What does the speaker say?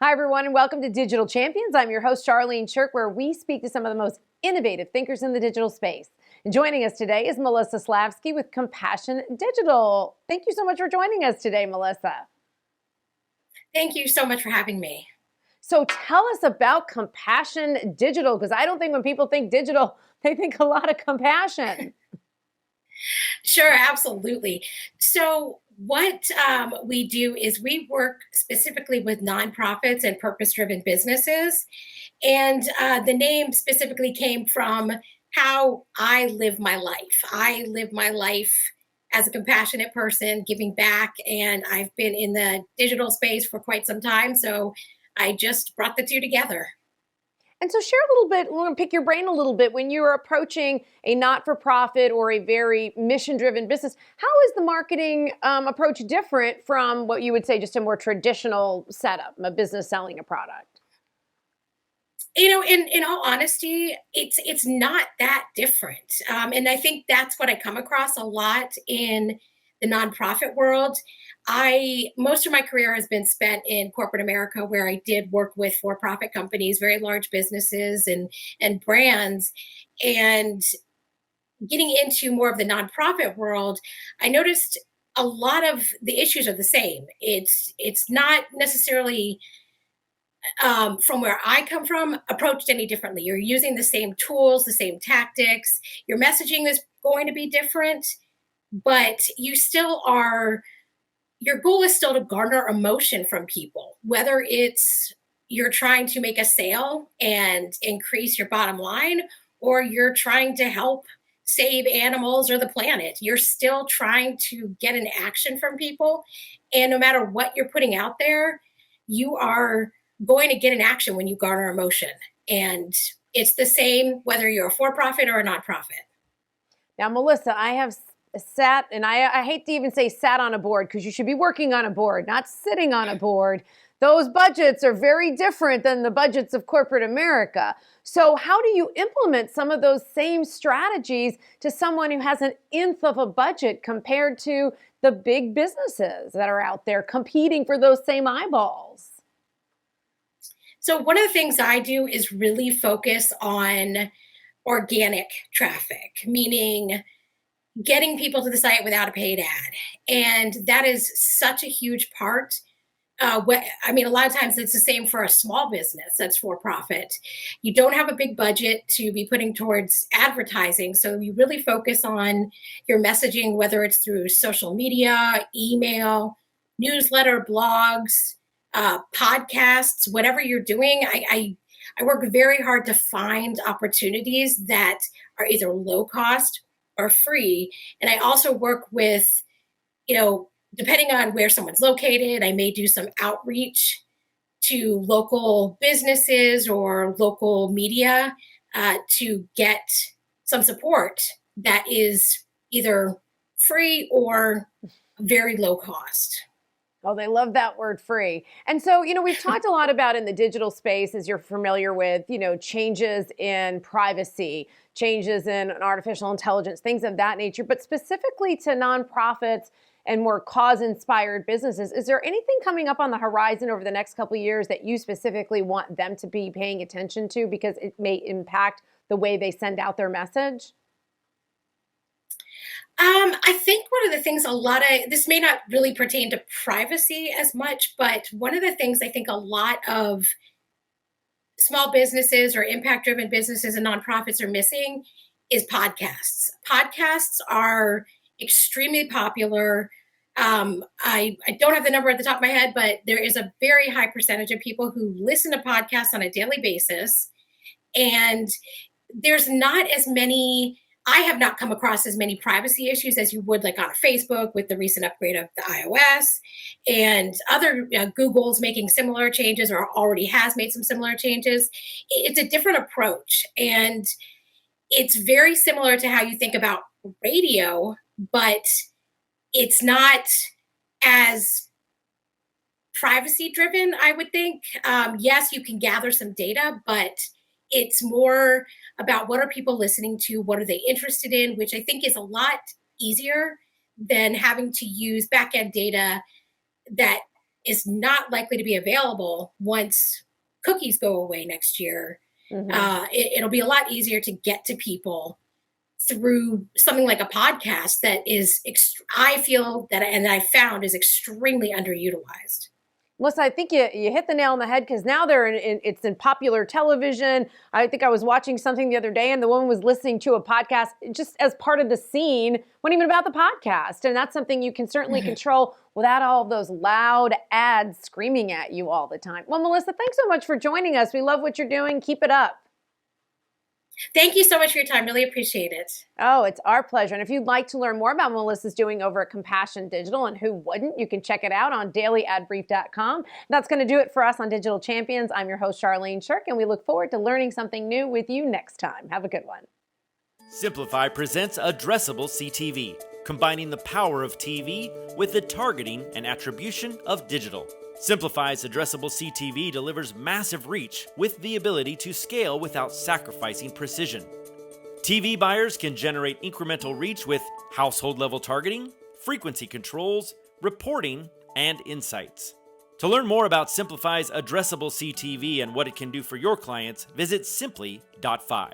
Hi, everyone, and welcome to Digital Champions. I'm your host, Charlene Shirk, where we speak to some of the most innovative thinkers in the digital space. And joining us today is Melissa Slavsky with Compassion Digital. Thank you so much for joining us today, Melissa. Thank you so much for having me. So tell us about Compassion Digital, because I don't think when people think digital, they think a lot of compassion. Sure, absolutely. So, what we do is we work specifically with nonprofits and purpose driven businesses. And the name specifically came from how I live my life. I live my life as a compassionate person, giving back. And I've been in the digital space for quite some time. So, I just brought the two together. And so share a little bit, we're going to pick your brain a little bit. When you're approaching a not-for-profit or a very mission-driven business, how is the marketing approach different from what you would say just a more traditional setup, a business selling a product? In all honesty, it's not that different, and I think that's what I come across a lot in the nonprofit world. I Most of my career has been spent in corporate America, where I did work with for-profit companies, very large businesses and brands, and getting into more of the nonprofit world, I noticed a lot of the issues are the same. It's not necessarily from where I come from, approached any differently. You're using the same tools, the same tactics. Your messaging is going to be different, but you still are, your goal is still to garner emotion from people, whether it's you're trying to make a sale and increase your bottom line, or you're trying to help save animals or the planet. You're still trying to get an action from people. And no matter what you're putting out there, you are going to get an action when you garner emotion. And it's the same whether you're a for profit or a nonprofit. Now, Melissa, I have sat, and I hate to even say sat on a board, because you should be working on a board, not sitting on a board. Those budgets are very different than the budgets of corporate America. So how do you implement some of those same strategies to someone who has an nth of a budget compared to the big businesses that are out there competing for those same eyeballs? So, one of the things I do is really focus on organic traffic, meaning getting people to the site without a paid ad. And that is such a huge part. A lot of times it's the same for a small business that's for profit. You don't have a big budget to be putting towards advertising. So you really focus on your messaging, whether it's through social media, email, newsletter, blogs, podcasts, whatever you're doing. I work very hard to find opportunities that are either low cost or free. And I also work with, depending on where someone's located, I may do some outreach to local businesses or local media to get some support that is either free or very low cost. Oh, they love that word free. And so, we've talked a lot about in the digital space, as you're familiar with, changes in privacy, changes in artificial intelligence, things of that nature, but specifically to nonprofits and more cause-inspired businesses. Is there anything coming up on the horizon over the next couple of years that you specifically want them to be paying attention to because it may impact the way they send out their message? I think one of the things this may not really pertain to privacy as much, but one of the things I think a lot of small businesses or impact driven businesses and nonprofits are missing is podcasts. Podcasts are extremely popular. I don't have the number at the top of my head, but there is a very high percentage of people who listen to podcasts on a daily basis. And there's not as many, I have not come across as many privacy issues as you would like on a Facebook with the recent upgrade of the iOS and other Google's making similar changes or already has made some similar changes. It's a different approach. And it's very similar to how you think about radio, but it's not as privacy driven, I would think. Yes, you can gather some data, but it's more about what are people listening to, what are they interested in, which I think is a lot easier than having to use back end data that is not likely to be available once cookies go away next year. Hmm. It'll be a lot easier to get to people through something like a podcast that is, I feel that, and I found is extremely underutilized. Melissa, I think you hit the nail on the head because now it's in popular television. I think I was watching something the other day and the woman was listening to a podcast just as part of the scene, wasn't even about the podcast. And that's something you can certainly control without all of those loud ads screaming at you all the time. Well, Melissa, thanks so much for joining us. We love what you're doing. Keep it up. Thank you so much for your time. Really appreciate it. Oh, it's our pleasure. And if you'd like to learn more about what Melissa's doing over at Compassion Digital, and who wouldn't, you can check it out on dailyadbrief.com. That's going to do it for us on Digital Champions. I'm your host, Charlene Shirk, and we look forward to learning something new with you next time. Have a good one. Simplify presents Addressable CTV, combining the power of TV with the targeting and attribution of digital. Simplify's addressable CTV delivers massive reach with the ability to scale without sacrificing precision. TV buyers can generate incremental reach with household-level targeting, frequency controls, reporting, and insights. To learn more about Simplify's addressable CTV and what it can do for your clients, visit simply.fi.